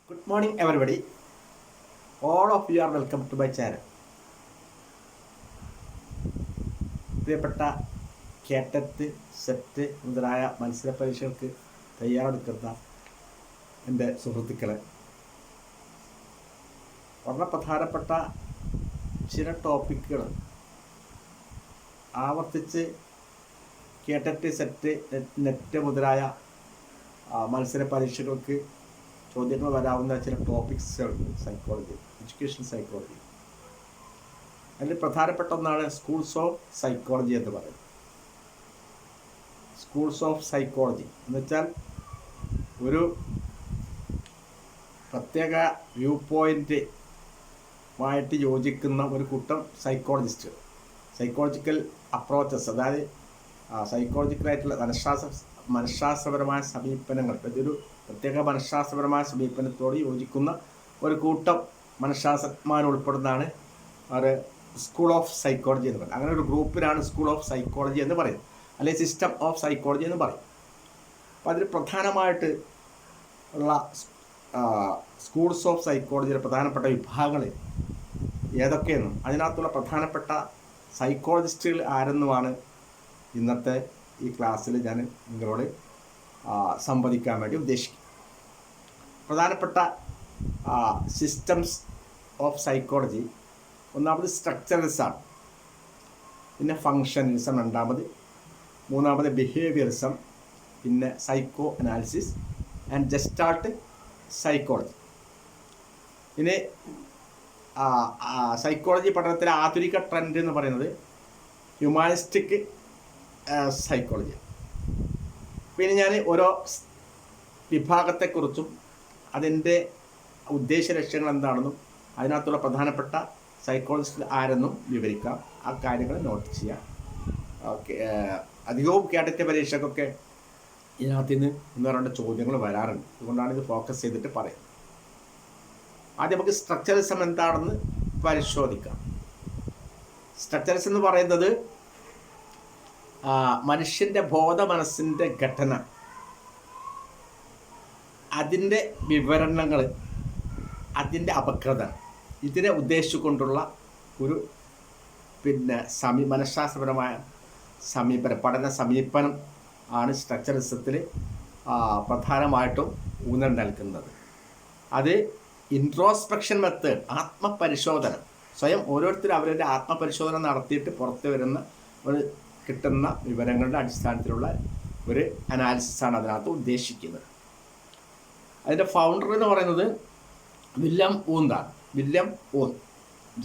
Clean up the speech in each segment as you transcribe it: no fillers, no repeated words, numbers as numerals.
Good morning, everybody. All of you are welcome to my channel. പ്രിയപ്പെട്ട കേട്ടറ്റ് set മുതലായ മത്സര പരീക്ഷകൾക്ക് തയ്യാറെടുക്കുന്ന എൻ്റെ സുഹൃത്തുക്കളെ, വളരെ പ്രധാനപ്പെട്ട ചില ടോപ്പിക്കുകൾ ആവർത്തിച്ച് കേട്ടറ്റ് സെറ്റ് നെറ്റ് മുതലായ മത്സര പരീക്ഷകൾക്ക് ചോദ്യങ്ങൾ വരാവുന്ന ചില ടോപ്പിക്സുകളുണ്ട്. Psychology, education psychology. അതിൽ പ്രധാനപ്പെട്ട ഒന്നാണ് സ്കൂൾസ് ഓഫ് സൈക്കോളജി എന്ന് പറയുന്നത്. സ്കൂൾസ് ഓഫ് സൈക്കോളജി എന്ന് വെച്ചാൽ ഒരു പ്രത്യേക വ്യൂ പോയിൻ്റുമായിട്ട് യോജിക്കുന്ന ഒരു കൂട്ടം സൈക്കോളജിസ്റ്റുകൾ, സൈക്കോളജിക്കൽ അപ്രോച്ചസ്, അതായത് സൈക്കോളജിക്കലായിട്ടുള്ള മനഃശാസ്ത്രപരമായ സമീപനങ്ങൾ, ഇതൊരു പ്രത്യേക മനഃശാസ്ത്രപരമായ സമീപനത്തോട് യോജിക്കുന്ന ഒരു കൂട്ടം മനഃശാസ്ത്രജ്ഞന്മാരുൾപ്പെടുന്നതാണ് ഒരു സ്കൂൾ ഓഫ് സൈക്കോളജി എന്ന് പറയുന്നത്. അങ്ങനെ ഒരു ഗ്രൂപ്പിനാണ് സ്കൂൾ ഓഫ് സൈക്കോളജി എന്ന് പറയുന്നത്, അല്ലെങ്കിൽ സിസ്റ്റം ഓഫ് സൈക്കോളജി എന്ന് പറയും. അപ്പോൾ അതിൽ പ്രധാനമായിട്ട് ഉള്ള സ്കൂൾസ് ഓഫ് സൈക്കോളജിയുടെ പ്രധാനപ്പെട്ട വിഭാഗങ്ങൾ ഏതൊക്കെയെന്നും അതിനകത്തുള്ള പ്രധാനപ്പെട്ട സൈക്കോളജിസ്റ്റുകൾ ആരെന്നുമാണ് ഇന്നത്തെ ഈ ക്ലാസ്സിൽ ഞാൻ നിങ്ങളോട് സംവദിക്കാൻ വേണ്ടി ഉദ്ദേശിക്കും. പ്രധാനപ്പെട്ട സിസ്റ്റംസ് ഓഫ് സൈക്കോളജി ഒന്നാമത് സ്ട്രക്ചറലിസമാണ്, പിന്നെ ഫങ്ഷനലിസം രണ്ടാമത്, മൂന്നാമത് ബിഹേവിയറിസം, പിന്നെ psycho analysis and gestalt psychology. പിന്നെ സൈക്കോളജി പഠനത്തിലെ ആധുനിക ട്രെൻഡ് എന്ന് പറയുന്നത് ഹ്യൂമാനിസ്റ്റിക് സൈക്കോളജി. പിന്നെ ഞാൻ ഓരോ വിഭാഗത്തെക്കുറിച്ചും അതിൻ്റെ ഉദ്ദേശ ലക്ഷ്യങ്ങൾ എന്താണെന്നും അതിനകത്തുള്ള പ്രധാനപ്പെട്ട സൈക്കോളജിസ്റ്റ് ആരെന്നും വിവരിക്കാം. ആ കാര്യങ്ങൾ നോട്ട് ചെയ്യാം. ഓക്കെ, അധികവും കേഡറ്റ് പരീക്ഷയ്ക്കൊക്കെ ഇതിനകത്ത് നിന്ന് ഒന്ന് രണ്ട് ചോദ്യങ്ങൾ വരാറുണ്ട്. അതുകൊണ്ടാണ് ഇത് ഫോക്കസ് ചെയ്തിട്ട് പറയുന്നത്. ആദ്യം നമുക്ക് സ്ട്രക്ചറിസം എന്താണെന്ന് പരിശോധിക്കാം. സ്ട്രക്ചറിസം എന്ന് പറയുന്നത് മനുഷ്യൻ്റെ മനസ്സിൻ്റെ ഘടന, അതിൻ്റെ വിവരണങ്ങൾ, അതിൻ്റെ അപകൃത, ഇതിനെ ഉദ്ദേശിച്ചുകൊണ്ടുള്ള ഒരു മനഃശാസ്ത്രപരമായ പഠന സമീപനം ആണ് സ്ട്രക്ചറിസത്തിൽ പ്രധാനമായിട്ടും ഊന്നൽ നൽകുന്നത്. അത് ഇൻട്രോസ്പെക്ഷൻ മെത്തേഡ്, ആത്മപരിശോധന, സ്വയം ഓരോരുത്തരും അവരുടെ ആത്മപരിശോധന നടത്തിയിട്ട് പുറത്തു വരുന്ന കിട്ടുന്ന വിവരങ്ങളുടെ അടിസ്ഥാനത്തിലുള്ള ഒരു അനാലിസിസാണ് അതിനകത്ത് ഉദ്ദേശിക്കുന്നത്. അതിൻ്റെ ഫൗണ്ടർ എന്ന് പറയുന്നത് വില്യം ഊന്താണ്. വില്യം ഊൻ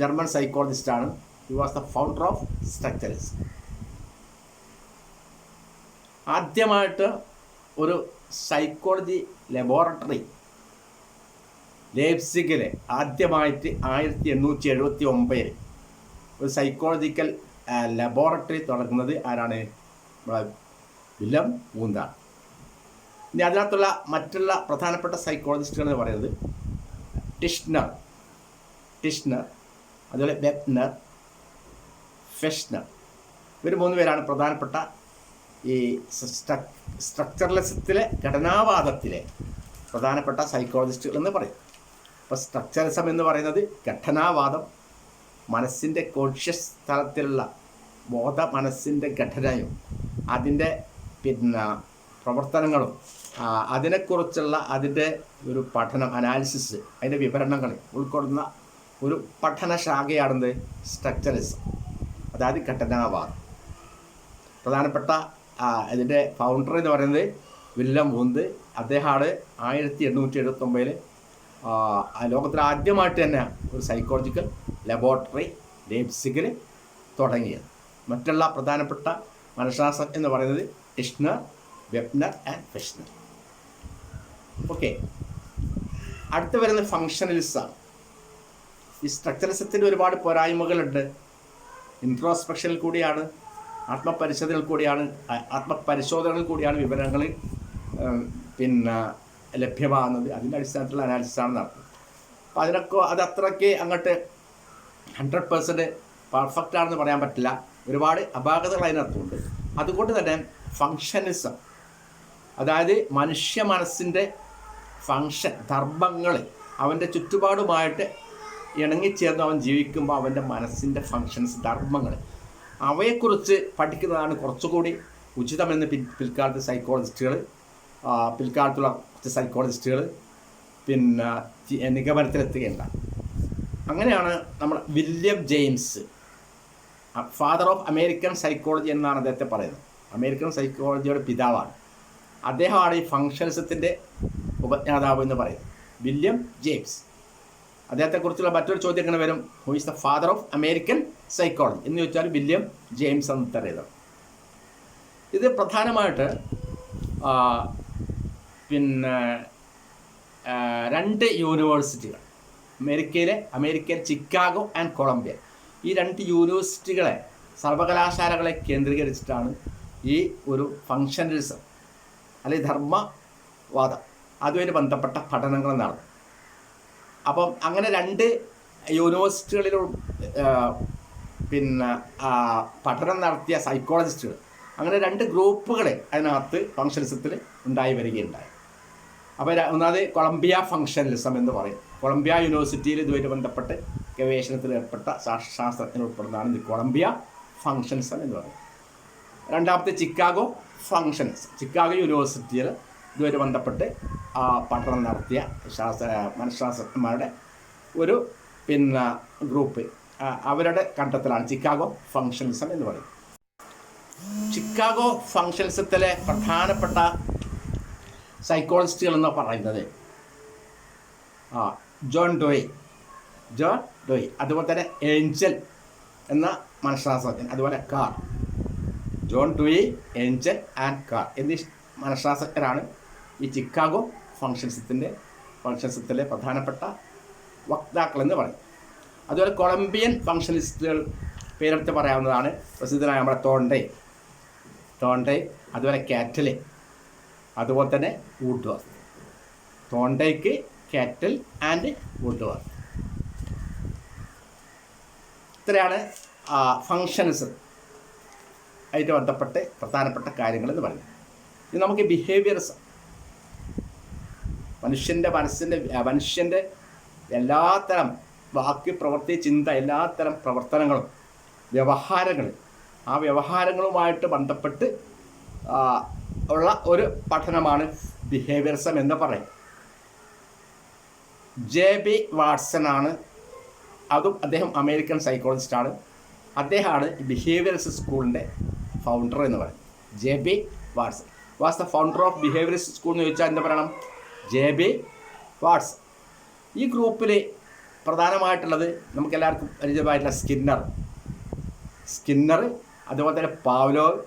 ജർമ്മൻ സൈക്കോളജിസ്റ്റാണ്. He was the founder of structuralism. ആദ്യമായിട്ട് ഒരു സൈക്കോളജി ലബോറട്ടറി ലേപ്സിഗിലെ ആദ്യമായിട്ട് 1879 ഒരു സൈക്കോളജിക്കൽ ലബോറട്ടറി തുടങ്ങുന്നത് ആരാണ്? വില്യം ഊന്താണ്. ഇനി അതിനകത്തുള്ള മറ്റുള്ള പ്രധാനപ്പെട്ട സൈക്കോളജിസ്റ്റുകൾ എന്ന് പറയുന്നത് ടിഷ്നർ, അതുപോലെ വെപ്നർ, ഫെഷ്നർ. ഇവർ 3 പേരാണ് പ്രധാനപ്പെട്ട ഈ സ്ട്രക്ചറലിസത്തിലെ ഘടനാവാദത്തിലെ പ്രധാനപ്പെട്ട സൈക്കോളജിസ്റ്റുകൾ എന്ന് പറയും. അപ്പോൾ സ്ട്രക്ചറിസം എന്ന് പറയുന്നത് ഘടനാവാദം, മനസ്സിൻ്റെ കോൺഷ്യസ് തലത്തിലുള്ള മനസ്സിൻ്റെ ഘടനയും അതിൻ്റെ പ്രവർത്തനങ്ങളും അതിനെക്കുറിച്ചുള്ള അതിൻ്റെ ഒരു പഠനം, അനാലിസിസ്, അതിൻ്റെ വിവരണങ്ങൾ ഉൾക്കൊള്ളുന്ന ഒരു പഠന ശാഖയാണെന്ന് സ്ട്രക്ചറിസം, അതായത് ഘടനാവാദം. പ്രധാനപ്പെട്ട ഇതിൻ്റെ ഫൗണ്ടർ എന്ന് പറയുന്നത് വില്യം ഊന്ത്. അദ്ദേഹമാണ് 1879 ലോകത്തിൽ ആദ്യമായിട്ട് തന്നെ ഒരു സൈക്കോളജിക്കൽ ലബോറട്ടറി ലേപ്സിഗിൽ തുടങ്ങിയത്. മറ്റുള്ള പ്രധാനപ്പെട്ട മനഃശാസ്ത്രം എന്ന് പറയുന്നത് ടിഷ്നർ, വെപ്നർ ആൻഡ് ഫെഷ്നർ. ഓക്കെ, അടുത്ത് വരുന്നത് ഫങ്ഷനലിസമാണ്. ഈ സ്ട്രക്ചറിസത്തിൻ്റെ ഒരുപാട് പോരായ്മകളുണ്ട്. ഇൻട്രോസ്പെക്ഷനിൽ കൂടിയാണ്, ആത്മപരിശോധനയിൽ കൂടിയാണ് വിവരങ്ങൾ ലഭ്യമാകുന്നത്. അതിൻ്റെ അടിസ്ഥാനത്തിലുള്ള അനാലിസിസാണ് നടത്തുന്നത്. അപ്പോൾ അത് അത്രയ്ക്ക് അങ്ങോട്ട് 100% പെർഫെക്റ്റ് ആണെന്ന് പറയാൻ പറ്റില്ല. ഒരുപാട് അപാകതകൾ അതിനകത്തുണ്ട്. അതുകൊണ്ട് തന്നെ ഫങ്ഷനിസം, അതായത് മനുഷ്യ മനസ്സിൻ്റെ ഫങ്ഷൻ, ധർമ്മങ്ങൾ, അവൻ്റെ ചുറ്റുപാടുമായിട്ട് ഇണങ്ങിച്ചേർന്ന് അവൻ ജീവിക്കുമ്പോൾ അവൻ്റെ മനസ്സിൻ്റെ ഫങ്ഷൻസ്, ധർമ്മങ്ങൾ, അവയെക്കുറിച്ച് പഠിക്കുന്നതാണ് കുറച്ചുകൂടി ഉചിതമെന്ന് പിൽക്കാലത്ത് പിൽക്കാലത്തുള്ള കുറച്ച് സൈക്കോളജിസ്റ്റുകൾ നിഗമനത്തിലെത്തുകയുണ്ടായി. അങ്ങനെയാണ് നമ്മൾ William James, father of American psychology എന്നാണ് അദ്ദേഹത്തെ പറയുന്നത്. അമേരിക്കൻ സൈക്കോളജിയുടെ പിതാവാണ് അദ്ദേഹമാണ്. ഈ ഫങ്ഷനിസത്തിൻ്റെ ഉപജ്ഞാതാവ് എന്ന് പറയുന്നത് വില്യം ജെയിംസ്. അദ്ദേഹത്തെക്കുറിച്ചുള്ള മറ്റൊരു ചോദ്യം എങ്ങനെ വരും? Who is the father of American psychology എന്ന് ചോദിച്ചാൽ വില്യം ജെയിംസ് എന്ന് പറയുന്നത്. ഇത് പ്രധാനമായിട്ട് രണ്ട് യൂണിവേഴ്സിറ്റികൾ, അമേരിക്കയിൽ ചിക്കാഗോ ആൻഡ് കൊളംബിയ, ഈ രണ്ട് യൂണിവേഴ്സിറ്റികളെ, സർവകലാശാലകളെ കേന്ദ്രീകരിച്ചിട്ടാണ് ഈ ഒരു ഫങ്ഷനലിസം അല്ലെങ്കിൽ ധർമ്മവാദം അതുമായിട്ട് ബന്ധപ്പെട്ട പഠനങ്ങൾ നടന്നു. അപ്പം അങ്ങനെ രണ്ട് യൂണിവേഴ്സിറ്റികളിലും പഠനം നടത്തിയ സൈക്കോളജിസ്റ്റുകൾ, അങ്ങനെ രണ്ട് ഗ്രൂപ്പുകളെ അതിനകത്ത് ഫങ്ഷനലിസത്തിൽ ഉണ്ടായി വരികയുണ്ടായി. അപ്പോൾ ഒന്നാമത് കൊളംബിയ ഫങ്ഷനലിസം എന്ന് പറയും. കൊളംബിയ യൂണിവേഴ്സിറ്റിയിൽ ഇതുമായിട്ട് ബന്ധപ്പെട്ട് ഗവേഷണത്തിൽ ഏർപ്പെട്ട ശാസ്ത്രജ്ഞർ ഉൾപ്പെടുന്നതാണ് ഇത് കൊളംബിയ ഫങ്ഷനലിസം എന്ന് പറയുന്നത്. രണ്ടാമത്തെ ചിക്കാഗോ ഫങ്ഷനലിസം, ചിക്കാഗോ യൂണിവേഴ്സിറ്റിയിൽ ഇതുമായിട്ട് ബന്ധപ്പെട്ട് പഠനം നടത്തിയ മനഃശാസ്ത്രജ്ഞന്മാരുടെ ഒരു ഗ്രൂപ്പ്, അവരുടെ കണ്ടെത്തലാണ് ചിക്കാഗോ ഫങ്ഷനലിസം എന്ന് പറയുന്നത്. ചിക്കാഗോ ഫങ്ഷനലിസത്തിലെ പ്രധാനപ്പെട്ട സൈക്കോളജിസ്റ്റുകൾ എന്ന് പറയുന്നത് ജോൺ ഡോയി, അതുപോലെ തന്നെ ഏഞ്ചൽ എന്ന മനഃശാസ്ത്രജ്ഞൻ, അതുപോലെ car, John Doe, Angel and car എന്നീ മനഃശാസ്ത്രജ്ഞരാണ് ഈ ചിക്കാഗോ ഫങ്ഷനലിസത്തിലെ പ്രധാനപ്പെട്ട വക്താക്കളെന്ന് പറയും. അതുപോലെ കൊളംബിയൻ ഫങ്ഷനലിസ്റ്റുകൾ പേരെടുത്ത് പറയാവുന്നതാണ് പ്രസിദ്ധനായ നമ്മുടെ തോണ്ടേ, അതുപോലെ കാറ്റലെ, അതുപോലെ തന്നെ വുഡ്വർത്ത്. തോണ്ടയ്ക്ക്, cattle and Woodworth. ഇത്രയാണ് ഫങ്ഷൻസ് ആയിട്ട് ബന്ധപ്പെട്ട് പ്രധാനപ്പെട്ട കാര്യങ്ങളെന്ന് പറയുന്നത്. ഇത് നമുക്ക് ബിഹേവിയർസ്, മനുഷ്യൻ്റെ എല്ലാത്തരം വാക്ക്, പ്രവൃത്തി, ചിന്ത, എല്ലാത്തരം പ്രവർത്തനങ്ങളും വ്യവഹാരങ്ങൾ, ആ വ്യവഹാരങ്ങളുമായിട്ട് ബന്ധപ്പെട്ട് ഉള്ള ഒരു പഠനമാണ് ബിഹേവിയറിസം എന്ന് പറയും. ജെ.ബി. വാട്സൺ ആണ്, അതും അദ്ദേഹം അമേരിക്കൻ സൈക്കോളജിസ്റ്റാണ്. അദ്ദേഹമാണ് ബിഹേവിയറിസ്റ്റ് സ്കൂളിൻ്റെ ഫൗണ്ടർ എന്ന് പറയുന്നത്. J B. Watson was the founder of behaviourist school എന്ന് ചോദിച്ചാൽ എന്താ പറയണം? ജെ.ബി. വാട്സൺ. ഈ ഗ്രൂപ്പിൽ പ്രധാനമായിട്ടുള്ളത് നമുക്കെല്ലാവർക്കും പരിചയമായിട്ടുള്ള സ്കിന്നർ, അതുപോലെ തന്നെ പാവ്ലോവ്,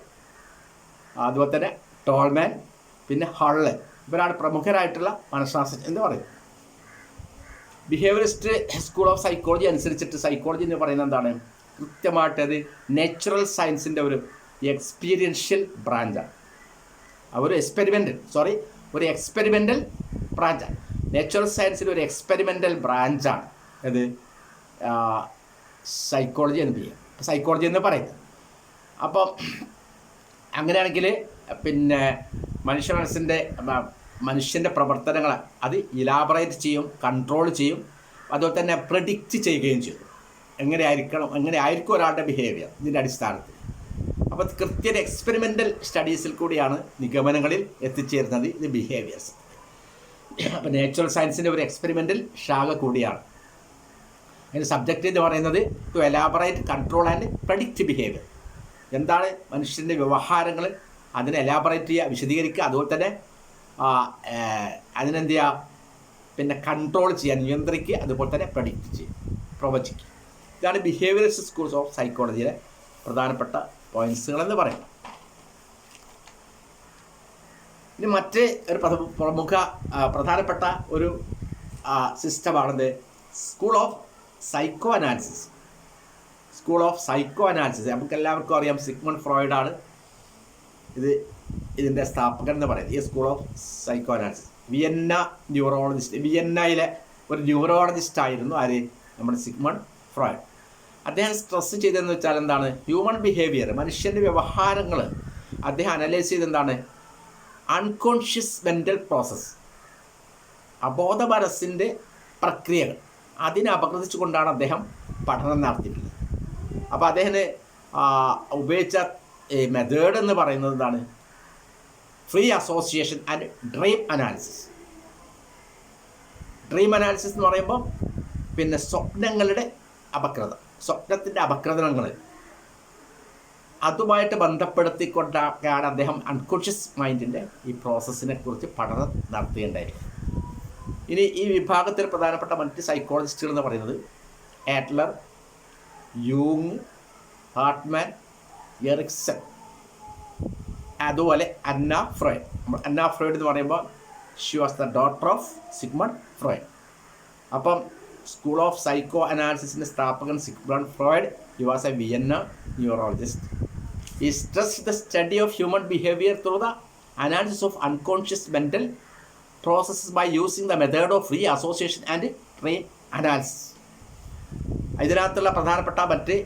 അതുപോലെ തന്നെ ടോൾമാൻ, പിന്നെ ഹള്ളൻ, ഇവരാണ് പ്രമുഖരായിട്ടുള്ള മനഃശാസ്ത്രജ്ഞൻ എന്ന് പറയും. ബിഹേവിയറിസ്റ്റ് സ്കൂൾ ഓഫ് സൈക്കോളജി അനുസരിച്ചിട്ട് സൈക്കോളജി എന്ന് പറയുന്നത് എന്താണ്? കൃത്യമായിട്ടത് നാച്ചുറൽ സയൻസിൻ്റെ ഒരു എക്സ്പീരിയൻഷ്യൽ ബ്രാഞ്ചാണ്. ഒരു എക്സ്പെരിമെൻ്റൽ ബ്രാഞ്ചാണ്. നാച്ചുറൽ സയൻസിൽ ഒരു എക്സ്പെരിമെൻ്റൽ ബ്രാഞ്ചാണ് അത് സൈക്കോളജി എന്ന് പറയുന്നത്. അപ്പം അങ്ങനെയാണെങ്കിൽ മനുഷ്യൻ്റെ പ്രവർത്തനങ്ങൾ അത് ഇലാബറേറ്റ് ചെയ്യും, കൺട്രോൾ ചെയ്യും, അതുപോലെ തന്നെ പ്രെഡിക്റ്റ് ചെയ്യുകയും ചെയ്യും. എങ്ങനെയായിരിക്കും ഒരാളുടെ ബിഹേവിയർ ഇതിൻ്റെ അടിസ്ഥാനത്തിൽ. അപ്പോൾ കൃത്യ എക്സ്പെരിമെൻ്റൽ സ്റ്റഡീസിൽ കൂടിയാണ് നിഗമനങ്ങളിൽ എത്തിച്ചേരുന്നത് ഇത് ബിഹേവിയേഴ്സ്. അപ്പോൾ നാച്ചുറൽ സയൻസിൻ്റെ ഒരു എക്സ്പെരിമെൻ്റൽ ശാഖ കൂടിയാണ്. അതിൻ്റെ സബ്ജക്റ്റ് എന്ന് പറയുന്നത് to elaborate, control and predict behaviour. എന്താണ് മനുഷ്യൻ്റെ വ്യവഹാരങ്ങൾ, അതിനെ എലാബറേറ്റ് ചെയ്യുക, വിശദീകരിക്കുക, അതുപോലെ തന്നെ അതിനെന്ത് ചെയ്യുക, കൺട്രോൾ ചെയ്യുക, നിയന്ത്രിക്കുക, അതുപോലെ തന്നെ പ്രഡിക്റ്റ് ചെയ്യുക, പ്രവചിക്കുക. ഇതാണ് ബിഹേവിയറിസ്റ്റ് സ്കൂൾസ് ഓഫ് സൈക്കോളജിയിലെ പ്രധാനപ്പെട്ട പോയിൻറ്റ്സുകളെന്ന് പറയുന്നത്. ഇനി മറ്റ് ഒരു പ്രധാനപ്പെട്ട ഒരു സിസ്റ്റമാണിത് സ്കൂൾ ഓഫ് സൈക്കോ അനാലിസിസ്. നമുക്ക് എല്ലാവർക്കും അറിയാം സിഗ്മണ്ട് ഫ്രോയിഡാണ് ഇതിൻ്റെ സ്ഥാപകൻ എന്ന് പറയുന്നത്. ഈ സ്കൂൾ ഓഫ് സൈക്കോ അനാലിസിസ് വിയന്നയിലെ ഒരു ന്യൂറോളജിസ്റ്റായിരുന്നു ആര്? നമ്മുടെ സിഗ്മണ്ട് ഫ്രോയിഡ്. അദ്ദേഹം സ്ട്രെസ് ചെയ്തതെന്ന് വെച്ചാൽ എന്താണ്? ഹ്യൂമൻ ബിഹേവിയർ, മനുഷ്യൻ്റെ വ്യവഹാരങ്ങൾ അദ്ദേഹം അനലൈസ് ചെയ്ത് എന്താണ്? Unconscious mental process. അബോധ മനസ്സിൻ്റെ പ്രക്രിയകൾ അതിനെ അപഗ്രഥിച്ചുകൊണ്ടാണ് അദ്ദേഹം പഠനം നടത്തിയിട്ടുള്ളത്. അപ്പോൾ അദ്ദേഹത്തിന് ഉപയോഗിച്ച മെത്തേഡ് എന്ന് പറയുന്നത് എന്താണ്? Free association and dream analysis. Dream analysis എന്ന് പറയുമ്പോൾ പിന്നെ സ്വപ്നങ്ങളുടെ അപഗ്രഥനം, സ്വപ്നത്തിൻ്റെ അപഗ്രഥനങ്ങൾ അതുമായിട്ട് ബന്ധപ്പെടുത്തിക്കൊണ്ടാണ് അദ്ദേഹം അൺകോൺഷ്യസ് മൈൻഡിൻ്റെ ഈ പ്രോസസ്സിനെ കുറിച്ച് പഠനം നടത്തേണ്ടത്. ഇനി ഈ വിഭാഗത്തിൽ പ്രധാനപ്പെട്ട മറ്റ് സൈക്കോളജിസ്റ്റുകൾ എന്ന് പറയുന്നത് ആഡ്ലർ, യൂങ്, ഹാർട്ട്മാൻ, എറിക്സൺ, അതുപോലെ അന്ന ഫ്രോയിഡ്. അന്ന ഫ്രോയിഡ് എന്ന് പറയുമ്പോൾ Xi was the daughter of Sigmund Freud. അപ്പം സ്കൂൾ ഓഫ് സൈക്കോ അനാലിസിസിൻ്റെ സ്ഥാപകൻ Sigmund Freud, he was A Vienna neurologist. He stressed the study of human behavior through the analysis of unconscious mental processes by using the method of free association and dream analysis. ഇതിനകത്തുള്ള പ്രധാനപ്പെട്ട മറ്റ്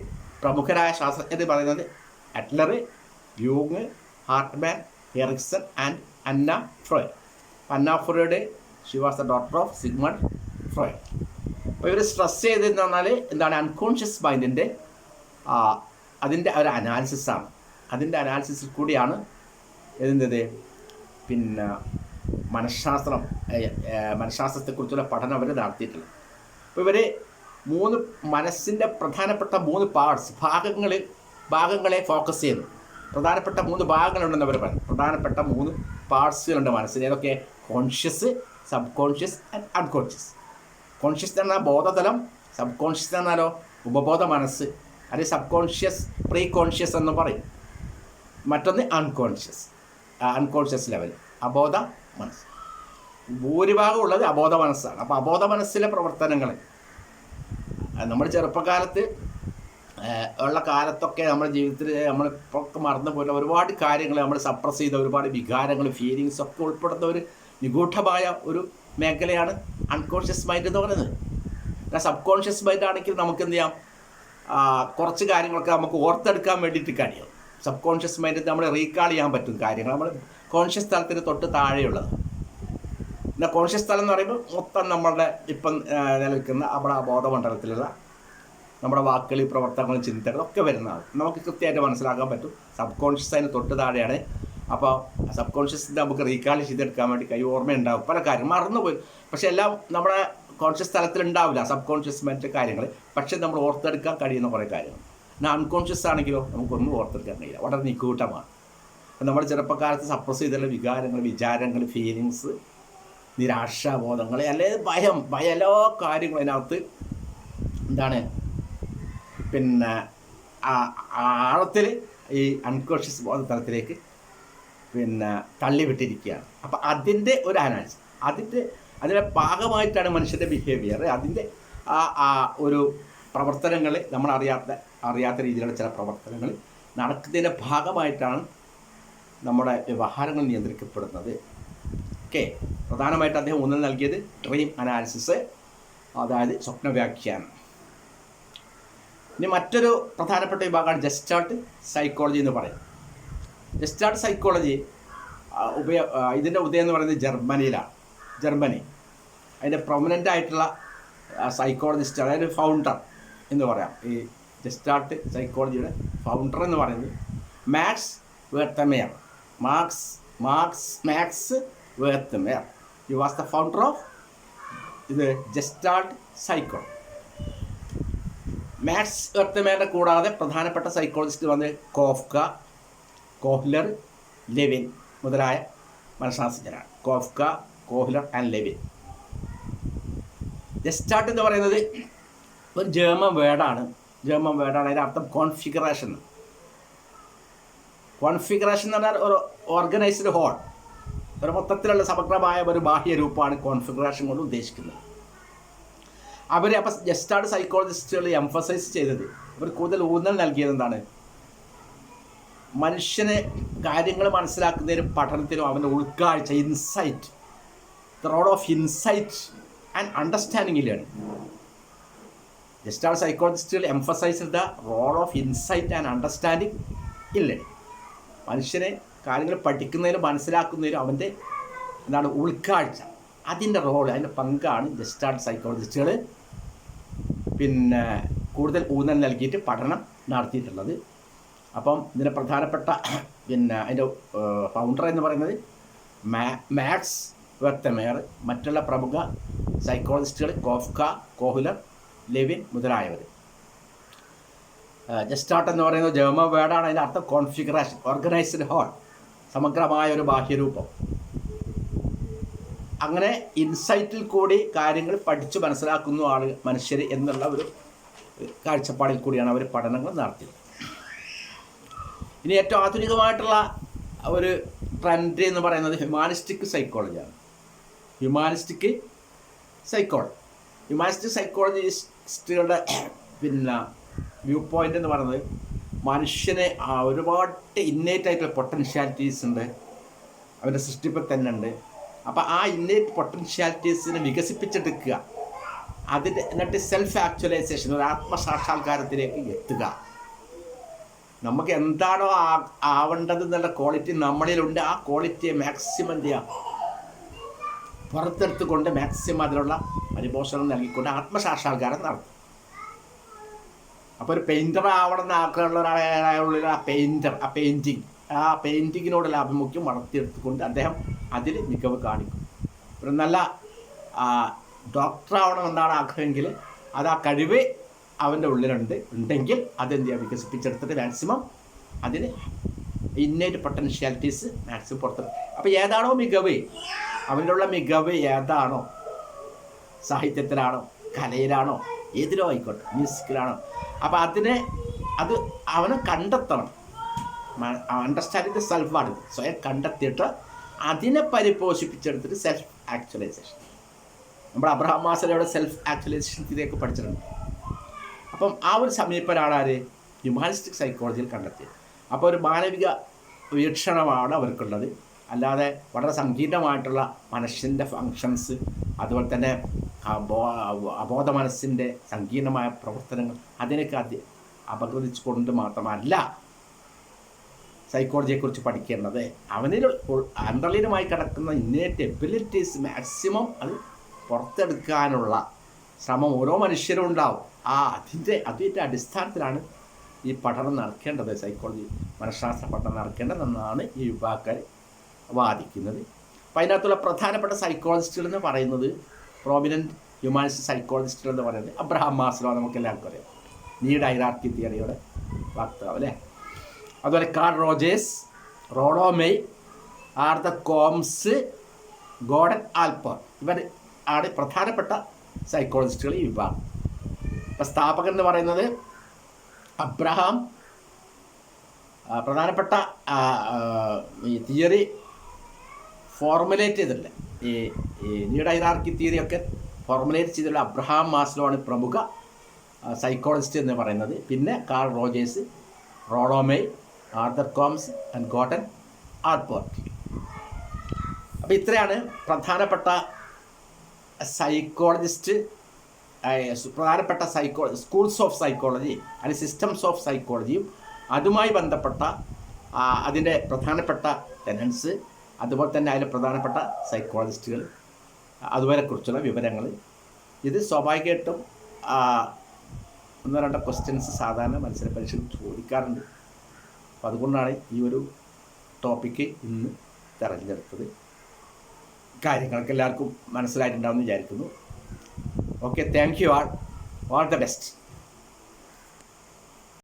പ്രമുഖരായ ശാസ്ത്രജ്ഞർ പറയുന്നത് Adler, യൂങ്, Hartmann, Erikson and Anna Freud. Anna Freud she was the daughter of Sigmund Freud. അപ്പോൾ ഇവർ stress ചെയ്തെന്ന് പറഞ്ഞാൽ എന്താണ്? അൺകോൺഷ്യസ് മൈൻഡിൻ്റെ അതിൻ്റെ ഒരു അനാലിസിസാണ്. അതിൻ്റെ അനാലിസിസിൽ കൂടിയാണ് എഴുതുന്നത് പിന്നെ മനഃശാസ്ത്രത്തെക്കുറിച്ചുള്ള പഠനം അവർ നടത്തിയിട്ടുള്ളത്. അപ്പോൾ ഇവർ മനസ്സിൻ്റെ പ്രധാനപ്പെട്ട 3 ഭാഗങ്ങളെ ഫോക്കസ് ചെയ്യുന്നു. പ്രധാനപ്പെട്ട 3 ഭാഗങ്ങളുണ്ടെന്ന് അവർ പറഞ്ഞു. പ്രധാനപ്പെട്ട 3 പാർട്സുകളുണ്ട് മനസ്സിന്. ഏതൊക്കെ? Conscious, sub conscious and unconscious. Conscious എന്ന് പറഞ്ഞാൽ ബോധതലം, സബ് കോൺഷ്യസ് എന്ന് പറഞ്ഞാലോ ഉപബോധ മനസ്സ്, അല്ലെങ്കിൽ സബ് കോൺഷ്യസ്, പ്രീ കോൺഷ്യസ് എന്ന് പറയും. മറ്റൊന്ന് അൺകോൺഷ്യസ് ലെവൽ, അബോധ മനസ്സ്. ഭൂരിഭാഗം ഉള്ളത് അബോധ മനസ്സാണ്. അപ്പോൾ അബോധ മനസ്സിലെ പ്രവർത്തനങ്ങൾ നമ്മൾ ചെറുപ്പകാലത്ത് ഉള്ള കാലത്തൊക്കെ നമ്മുടെ ജീവിതത്തിൽ നമ്മളിപ്പോൾ മറന്നു പോയിട്ട് ഒരുപാട് കാര്യങ്ങൾ നമ്മൾ സപ്രസ് ചെയ്ത ഒരുപാട് വികാരങ്ങൾ, ഫീലിങ്സ് ഒക്കെ ഉൾപ്പെടുന്ന ഒരു നിഗൂഢമായ ഒരു മേഖലയാണ് അൺകോൺഷ്യസ് മൈൻഡ് എന്ന് പറയുന്നത്. സബ് കോൺഷ്യസ് മൈൻഡ് ആണെങ്കിൽ നമുക്ക് എന്ത് ചെയ്യാം? കുറച്ച് കാര്യങ്ങളൊക്കെ നമുക്ക് ഓർത്തെടുക്കാൻ വേണ്ടിയിട്ട് കഴിയും. സബ് കോൺഷ്യസ് മൈൻഡിൽ നമ്മൾ റീകാൾ ചെയ്യാൻ പറ്റും കാര്യങ്ങൾ. നമ്മൾ കോൺഷ്യസ് തലത്തിന് തൊട്ട് താഴെയുള്ളത്. പിന്നെ കോൺഷ്യസ് തലം എന്ന് പറയുമ്പോൾ മൊത്തം നമ്മളുടെ ഇപ്പം നിലനിൽക്കുന്ന നമ്മുടെ ബോധമണ്ഡലത്തിലുള്ള നമ്മുടെ വാക്കുകൾ, പ്രവർത്തനങ്ങളും ചിന്തകളും ഒക്കെ വരുന്നതാണ്. നമുക്ക് കൃത്യമായിട്ട് മനസ്സിലാക്കാൻ പറ്റും. സബ് കോൺഷ്യസ് അതിന് തൊട്ട് താഴെയാണ്. അപ്പോൾ സബ് കോൺഷ്യസിൻ്റെ നമുക്ക് റീകാൾ ചെയ്തെടുക്കാൻ വേണ്ടി ഓർമ്മയുണ്ടാകും. പല കാര്യം മറന്നുപോയി. പക്ഷെ എല്ലാം നമ്മുടെ കോൺഷ്യസ് തലത്തിലുണ്ടാവില്ല സബ് കോൺഷ്യസ് മറ്റ് കാര്യങ്ങൾ. പക്ഷെ നമ്മൾ ഓർത്തെടുക്കാൻ കഴിയുന്ന കുറേ കാര്യങ്ങൾ. എന്നാൽ അൺകോൺഷ്യസ് ആണെങ്കിലോ നമുക്കൊന്നും ഓർത്തെടുക്കാൻ കഴിയില്ല. വളരെ നിഗൂഢമാണ്. അപ്പം നമ്മൾ ചെറുപ്പക്കാലത്ത് സപ്രസ് ചെയ്തുള്ള വികാരങ്ങൾ, വിചാരങ്ങൾ, ഫീലിങ്സ്, നിരാശാബോധങ്ങൾ, അല്ലെങ്കിൽ ഭയം എല്ലാ കാര്യങ്ങളും അതിനകത്ത് എന്താണ് പിന്നെ ആഴത്തിൽ ഈ അൺകോൺഷ്യസ് ബോധതലത്തിലേക്ക് പിന്നെ തള്ളിവിട്ടിരിക്കുകയാണ്. അപ്പം അതിൻ്റെ ഒരു അനാലിസിസ്, അതിൻ്റെ ഭാഗമായിട്ടാണ് മനുഷ്യൻ്റെ ബിഹേവിയർ. അതിൻ്റെ ഒരു പ്രവർത്തനങ്ങൾ നമ്മൾ അറിയാത്ത രീതിയിലുള്ള ചില പ്രവർത്തനങ്ങൾ നടക്കുന്നതിൻ്റെ ഭാഗമായിട്ടാണ് നമ്മുടെ വ്യവഹാരങ്ങൾ നിയന്ത്രിക്കപ്പെടുന്നത്. ഓക്കെ, പ്രധാനമായിട്ട് അദ്ദേഹം ഊന്നൽ നൽകിയത് ഡ്രീം അനാലിസിസ്, അതായത് സ്വപ്നവ്യാഖ്യാനം. ഇനി മറ്റൊരു പ്രധാനപ്പെട്ട വിഭാഗമാണ് ജസ്റ്റാൾട്ട് സൈക്കോളജി എന്ന് പറയും. ജസ്റ്റാൾട്ട് സൈക്കോളജി ഇതിൻ്റെ ഉദയം എന്ന് പറയുന്നത് ജർമ്മനി. അതിൻ്റെ പ്രൊമനൻ്റ് ആയിട്ടുള്ള സൈക്കോളജിസ്റ്റ്, അതായത് ഫൗണ്ടർ എന്ന് പറയാം. ഈ ജസ്റ്റാൾട്ട് സൈക്കോളജിയുടെ ഫൗണ്ടർ എന്ന് പറയുന്നത് Max Wertheimer. Max Wertheimer. He was the founder of ഇത് ജസ്റ്റാൾട്ട് സൈക്കോളജി. മാക്സ് വെർത്തമേയറിനെ കൂടാതെ പ്രധാനപ്പെട്ട സൈക്കോളജിസ്റ്റ് വന്ന് കോഫ്ക, കോഹ്ലർ, ലെവിൻ മുതലായ മനഃശാസ്ത്രജ്ഞരാണ്. Koffka, Kohler and Lewin. Gestalt എന്ന് പറയുന്നത് ഒരു ജർമ്മൻ വേർഡാണ്. അതിൻ്റെ അർത്ഥം കോൺഫിഗറേഷൻ എന്ന് പറഞ്ഞാൽ ഒരു ഓർഗനൈസ്ഡ് ഹോൾ, ഒരു മൊത്തത്തിലുള്ള സമഗ്രമായ ഒരു ബാഹ്യ രൂപമാണ് കോൺഫിഗറേഷൻ കൊണ്ട് ഉദ്ദേശിക്കുന്നത്. അപ്പോൾ ജസ്റ്റാൾട്ട് സൈക്കോളജിസ്റ്റുകൾ എംഫസൈസ് ചെയ്തത്, അവർ കൂടുതൽ ഊന്നൽ നൽകിയത് എന്താണ്? മനുഷ്യന് കാര്യങ്ങൾ മനസ്സിലാക്കുന്നതിനും പഠനത്തിനും അവൻ്റെ ഉൾക്കാഴ്ച, insight, the role of insight and understanding learning. Gestalt സൈക്കോളജിസ്റ്റുകൾ emphasise the role of insight and understanding in learning. മനുഷ്യനെ കാര്യങ്ങൾ പഠിക്കുന്നതിനും മനസ്സിലാക്കുന്നതിനും അവൻ്റെ ഉൾക്കാഴ്ച, അതിൻ്റെ റോൾ, അതിൻ്റെ പങ്കാണ് ജസ്റ്റാർട്ട് സൈക്കോളജിസ്റ്റുകൾ പിന്നെ കൂടുതൽ ഊന്നൽ നൽകിയിട്ട് പഠനം നടത്തിയിട്ടുള്ളത്. അപ്പം ഇതിൻ്റെ പ്രധാനപ്പെട്ട പിന്നെ അതിൻ്റെ ഫൗണ്ടർ എന്ന് പറയുന്നത് മാക്സ് വെർത്തമേർ, മറ്റുള്ള പ്രമുഖ സൈക്കോളജിസ്റ്റുകൾ കോഫ്ക, കോഹ്ലർ, ലെവിൻ മുതലായവർ. ജസ്റ്റാർട്ട് എന്ന് പറയുന്നത് ജർമ്മൻ വേർഡാണ്. അതിൻ്റെ അർത്ഥം കോൺഫിഗറേഷൻ, ഓർഗനൈസ്ഡ് ഹോൾ, സമഗ്രമായ ഒരു ബാഹ്യരൂപം. അങ്ങനെ ഇൻസൈറ്റിൽ കൂടി കാര്യങ്ങൾ പഠിച്ചു മനസ്സിലാക്കുന്നു മനുഷ്യർ എന്നുള്ള ഒരു കാഴ്ചപ്പാടിൽ കൂടിയാണ് അവർ പഠനങ്ങൾ നടത്തിയത്. ഇനി ഏറ്റവും ആധുനികമായിട്ടുള്ള ഒരു ട്രെൻഡ് എന്ന് പറയുന്നത് ഹ്യൂമാനിസ്റ്റിക് സൈക്കോളജിയാണ്. ഹ്യൂമാനിസ്റ്റിക് സൈക്കോളജിസ്റ്റുകളുടെ പിന്നെ വ്യൂ പോയിൻ്റ് എന്ന് പറയുന്നത് മനുഷ്യനെ ഒരുപാട് ഇന്നേറ്റ് ആയിട്ടുള്ള പൊട്ടൻഷ്യാലിറ്റീസ് ഉണ്ട്, അവൻ്റെ സൃഷ്ടിപ്പിൽ തന്നെ ഉണ്ട്. അപ്പോൾ ആ ഇന്നേറ്റ് പൊട്ടൻഷ്യാലിറ്റീസിനെ വികസിപ്പിച്ചെടുക്കുക, അതിൻ്റെ എന്നിട്ട് സെൽഫ് ആക്ച്വലൈസേഷൻ, ഒരു ആത്മസാക്ഷാത്കാരത്തിലേക്ക് എത്തുക. നമുക്ക് എന്താണോ ആവേണ്ടത് എന്നുള്ള ക്വാളിറ്റി നമ്മളിലുണ്ട്, ആ ക്വാളിറ്റിയെ മാക്സിമം എന്ത് ചെയ്യുക, പുറത്തെടുത്തുകൊണ്ട് മാക്സിമം അതിനുള്ള പരിപോഷണം നൽകിക്കൊണ്ട് ആത്മസാക്ഷാത്കാരം നടത്തും. അപ്പോൾ ഒരു പെയിൻറ്റർ ആവണം എന്ന് ആഗ്രഹമുള്ള ഒരാളുള്ള ആ പെയിൻറ്റിങ്ങിനോടുള്ള ആഭിമുഖ്യം വളർത്തിയെടുത്തുകൊണ്ട് അദ്ദേഹം അതിൽ മികവ് കാണിക്കും. ഒരു നല്ല ഡോക്ടറാവണമെന്നാണ് ആഗ്രഹമെങ്കിൽ അത് ആ കഴിവ് അവൻ്റെ ഉണ്ടെങ്കിൽ അതെന്ത് ചെയ്യുക, വികസിപ്പിച്ചെടുത്തിട്ട് മാക്സിമം അതിന് ഇന്നേറ്റ് പൊട്ടൻഷ്യാലിറ്റീസ് മാക്സിമം പുറത്തെടുക്കും. അപ്പോൾ ഏതാണോ മികവ്, അവൻ്റെ ഉള്ള മികവ് ഏതാണോ, സാഹിത്യത്തിലാണോ, കലയിലാണോ, ഏതിലോ ആയിക്കോട്ടെ, മ്യൂസിക്കിലാണോ, അപ്പോൾ അത് അവനെ കണ്ടെത്തണം. അണ്ടർസ്റ്റാൻഡിങ് ദ സെൽഫാണ്, സ്വയം കണ്ടെത്തിയിട്ട് അതിനെ പരിപോഷിപ്പിച്ചെടുത്തിട്ട് സെൽഫ് ആക്ച്വലൈസേഷൻ. നമ്മൾ അബ്രഹാം മാസ്ലോയുടെ സെൽഫ് ആക്ച്വലൈസേഷൻ ഇതിലേക്ക് പഠിച്ചിട്ടുണ്ട്. അപ്പം ആ ഒരു സമീപനാണ് ആര് ഹ്യൂമാനിസ്റ്റിക് സൈക്കോളജിയിൽ കണ്ടെത്തിയത്. അപ്പോൾ ഒരു മാനവിക വീക്ഷണമാണ് അവർക്കുള്ളത്, അല്ലാതെ വളരെ സങ്കീർണമായിട്ടുള്ള മനുഷ്യൻ്റെ ഫങ്ഷൻസ്, അതുപോലെ തന്നെ അബോധ മനസ്സിൻ്റെ സങ്കീർണമായ പ്രവർത്തനങ്ങൾ അതിനൊക്കെ അപഗ്രഥിച്ചു കൊണ്ട് മാത്രമല്ല സൈക്കോളജിയെക്കുറിച്ച് പഠിക്കേണ്ടത്. അവനിൽ അന്തർലീനമായി കിടക്കുന്ന ഇന്നേറ്റ് എബിലിറ്റീസ് മാക്സിമം അത് പുറത്തെടുക്കാനുള്ള ശ്രമം ഓരോ മനുഷ്യരും ഉണ്ടാവും. അതിൻ്റെ അടിസ്ഥാനത്തിലാണ് ഈ പഠനം നടക്കേണ്ടത്, സൈക്കോളജി മനഃശാസ്ത്ര പഠനം നടക്കേണ്ടതെന്നാണ് ഈ വിഭാഗക്കാർ വാദിക്കുന്നത്. അപ്പോൾ അതിനകത്തുള്ള പ്രധാനപ്പെട്ട സൈക്കോളജിസ്റ്റുകൾ എന്ന് പറയുന്നത്, പ്രോമിനൻറ്റ് ഹ്യൂമാനിസ്റ്റ് സൈക്കോളജിസ്റ്റുകൾ എന്ന് പറയുന്നത് അബ്രഹാം മാസ്ലോ, നമുക്ക് എല്ലാവർക്കും അറിയാം, നീഡ് ഹൈറാർക്കി തിയറിയുടെ വക്താവ് അല്ലേ. അതുപോലെ Carl Rogers, Rollo May, Arthur Combs, Gordon Allport, ഇവർ ആണ് പ്രധാനപ്പെട്ട സൈക്കോളജിസ്റ്റുകൾ ഈ വിഭാഗം. ഇപ്പം സ്ഥാപകൻ എന്ന് പറയുന്നത് അബ്രഹാം, പ്രധാനപ്പെട്ട ഈ തിയറി ഫോർമുലേറ്റ് ചെയ്തിട്ടില്ല, ഈ നീഡ് ഹൈറാർക്കി തിയറിയൊക്കെ ഫോർമുലേറ്റ് ചെയ്തിട്ടുള്ള അബ്രഹാം മാസ്ലോ ആണ് പ്രമുഖ സൈക്കോളജിസ്റ്റ് എന്ന് പറയുന്നത്. പിന്നെ Carl Rogers, Rollo May, Arthur Combs and Gordon Allport. അപ്പോൾ ഇത്രയാണ് പ്രധാനപ്പെട്ട പ്രധാനപ്പെട്ട സ്കൂൾസ് ഓഫ് സൈക്കോളജി അല്ലെങ്കിൽ സിസ്റ്റംസ് ഓഫ് സൈക്കോളജിയും അതുമായി ബന്ധപ്പെട്ട അതിൻ്റെ പ്രധാനപ്പെട്ട ടെനൻസ്, അതുപോലെ തന്നെ അതിലെ പ്രധാനപ്പെട്ട സൈക്കോളജിസ്റ്റുകൾ, അതുവരെക്കുറിച്ചുള്ള വിവരങ്ങൾ. ഇത് സ്വാഭാവികമായിട്ടും 1-2 ക്വസ്റ്റ്യൻസ് സാധാരണ മത്സര പരീക്ഷയിൽ ചോദിക്കാറുണ്ട്. അപ്പോൾ അതുകൊണ്ടാണ് ഈ ഒരു ടോപ്പിക്ക് ഇന്ന് തിരഞ്ഞെടുത്തത്. കാര്യങ്ങളൊക്കെ എല്ലാവർക്കും മനസ്സിലായിട്ടുണ്ടാവുമെന്ന് വിചാരിക്കുന്നു. Okay, thank you all the best.